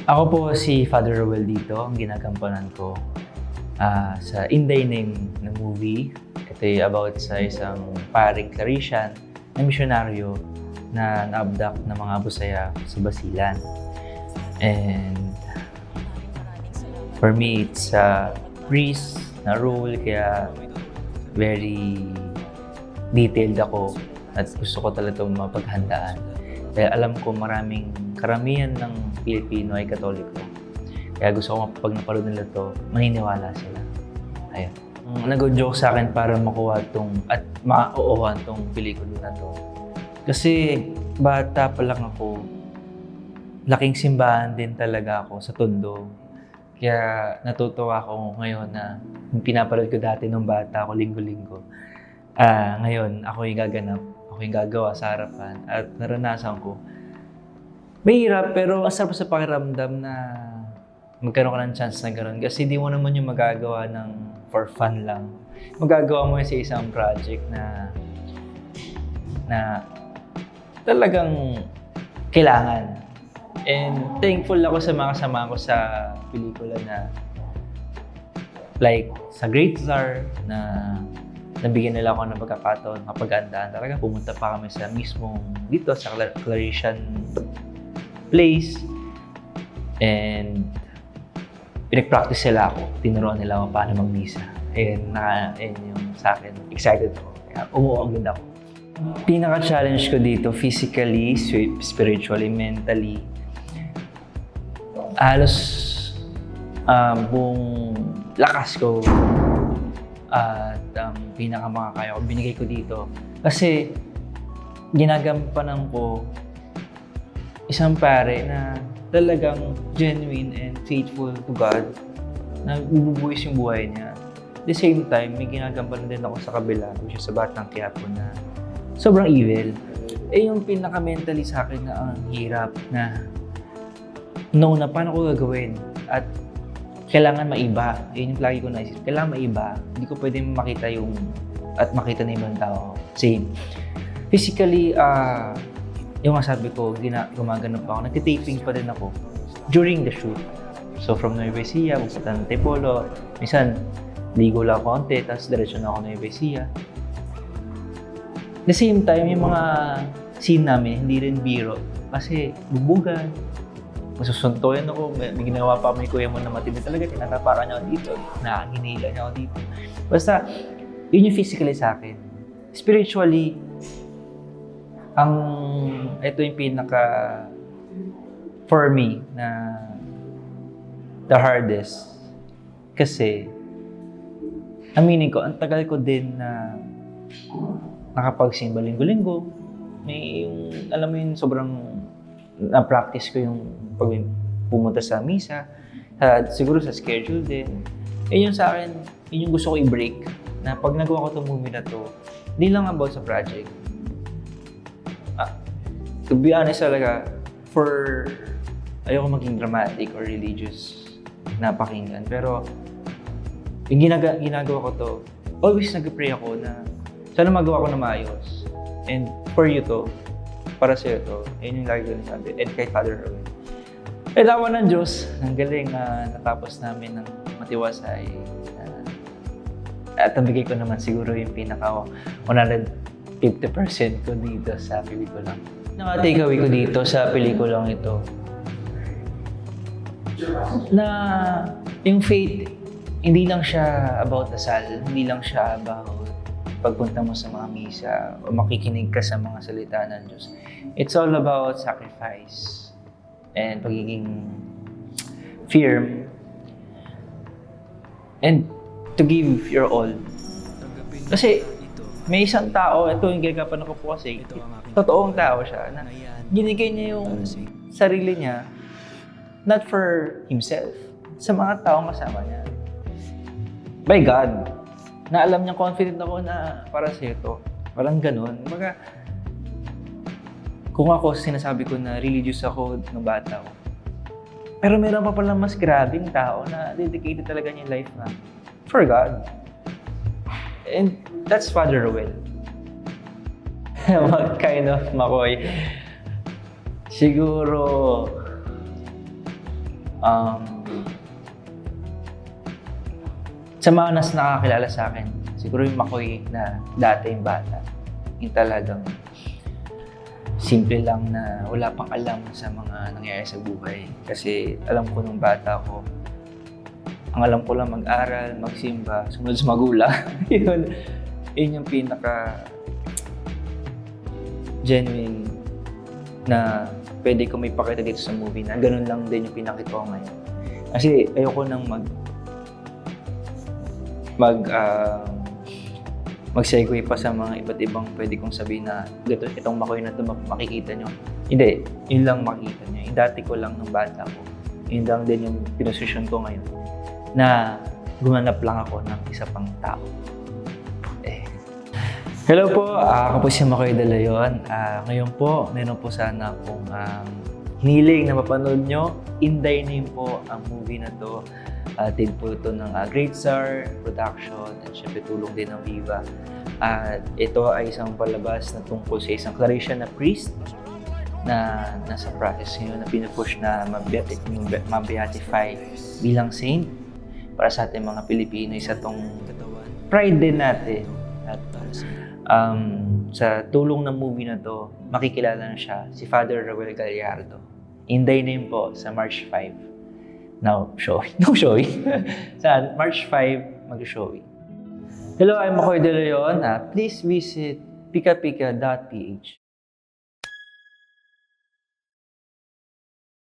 Ako po si Father Roel dito, ang ginagampanan ko sa Inday Name na movie. Ito ay about sa isang paring Claretian na misyonaryo na na-abduct ng mga Busaya sa Basilan. And for me, it's a priest na role, kaya very detailed ako at gusto ko talaga itong mapaghandaan. Kaya alam ko karamihan ng Pilipino ay Katoliko. Kaya gusto ko pag napanood nila to, maniniwala sila. Ayun. Nag-joke sa akin para makuha at ma-oohan tong pelikula na to. Kasi bata pa lang ako, laking simbahan din talaga ako sa Tondo. Kaya natutuwa ako ngayon na yung pinapanood ko dati nung bata ako linggo-linggo. Ngayon, ako yung gaganap, ako yung gagawa sa harapan at naranasan ko. Mahirap, pero ang sarap sa pakiramdam na magkaroon ka ng chance na gano'n. Kasi hindi mo naman yung magagawa ng for fun lang. Magagawa mo yun sa isang project na talagang kailangan. And thankful ako sa mga kasama ko sa pelikula na like sa Great Tsar na nabigyan nila ako ng pagkakataon, mapagandaan talaga. Pumunta pa kami sa mismong dito sa Claretian place and pinag-practice sila ako. Tinuruan nila ako paano mag-misa. And yung sa akin, excited ako. Kaya umuwag din ako. Pinaka-challenge ko dito, physically, spiritually, mentally, halos buong lakas ko at pinaka-makakaya ko, binigay ko dito. Kasi ginagampanan ko isang pare na talagang genuine and faithful to God, na bububuhis yung buhay niya. At the same time, may ginagampanan din ako sa kabila, which is sa Batang Quiapo na sobrang evil. Yung pinaka-mentally sa akin na ang hirap na na paano ko gagawin at kailangan maiba. Yun yung lagi ko naisip. Kailangan maiba. Hindi ko pwedeng makita makita na ibang tao. Same. Physically, yung masabi ko, gumaganap ako. Nagtitaping pa din ako during the shoot. So from Nueva Ecija, pupunta ng Antipolo. Minsan, ligo lang konti, tapos diretso na ako Nueva Ecija. The same time, yung mga scene namin, hindi rin biro. Kasi bubugan, masusuntoyan ako, may ginawa pa may kuya mo na matindi talaga, tinatapakan niya ako dito, nakahinila niya ako dito. Basta, yun yung physically sa akin. Spiritually, ito yung pinaka, for me, na the hardest. Kasi, aminin ko, ang tagal ko din na nakapagsimba linggo-linggo. May yung, alam mo yun, sobrang na-practice ko yung pag pumunta sa misa, siguro sa schedule din. Yun sa akin, yun yung gusto ko i-break. Na pag nagawa ko itong movie na to, hindi lang about sa project. To be honest talaga, ayoko maging dramatic or religious na pakinggan. Pero, yung ginagawa ko to, always nag-pray ako na sana magawa ko na maayos. And for you to, para sa'yo to, yun yung lagi ko sabi. And kay Father Roel. Lawan ng Diyos, ang galing natapos namin ng matiwasay. At ang bigay ko naman siguro yung pinaka 150% ko dito sa pelikula. Naka-takeaway ko dito sa pelikulang ito na yung faith, hindi lang siya about dasal, hindi lang siya about pagpunta mo sa mga misa o makikinig ka sa mga salita ng Diyos. It's all about sacrifice and pagiging firm and to give your all. Kasi may isang tao, ito yung ginagapan ko po kasi, totoong tao siya, na ginigay niya yung sarili niya not for himself, sa mga taong kasama niya. By God, na alam niya, confident ako na para sa ito. Walang ganun. Kung ako, sinasabi ko na religious ako nung bata ako. Pero meron pa pala mas grabing tao na dedicated talaga niya life na for God. And that's Father Roel. What kind of McCoy? Siguro Sa mga nakakilala sa akin, siguro yung Makoy na dati yung bata. Yung talagang simple lang na wala pang alam sa mga nangyayari sa buhay. Kasi alam ko nung bata ko, ang alam ko lang mag-aral, magsimba, sumunod sa magulang. Yun yung pinaka genuine na pwede ko may pakita dito sa movie na ganun lang din yung pinakita ko ngayon. Kasi ayoko nang mag-segue pa sa mga iba't ibang pwede kong sabihin na itong Makoy na ito makikita nyo. Hindi, yun lang makikita nyo. Yung dati ko lang ng bata ko. Yun lang din yung pinosisyon ko ngayon na gumanap lang ako ng isa pang tao. Hello po, ako po si Makoy De Leon. Ngayon po, meron po sana akong hiniling na mapanood nyo. In Thy Name po ang movie na to. Din po ito ng Great Star Production at syempre tulong din ng Viva. At ito ay isang palabas na tungkol sa isang Claretian na priest na nasa process ngayon na pinupush na ma-beatify bilang saint para sa ating mga Pilipino. Isa tong pride din natin. At sa tulong ng movie na to, makikilala na siya, si Father Roel Gallardo. In Thy Name po, sa March 5. Now, showing. Sa March 5, mag-showing. Hello, I'm Makoy De Leon. Please visit pikapika.ph.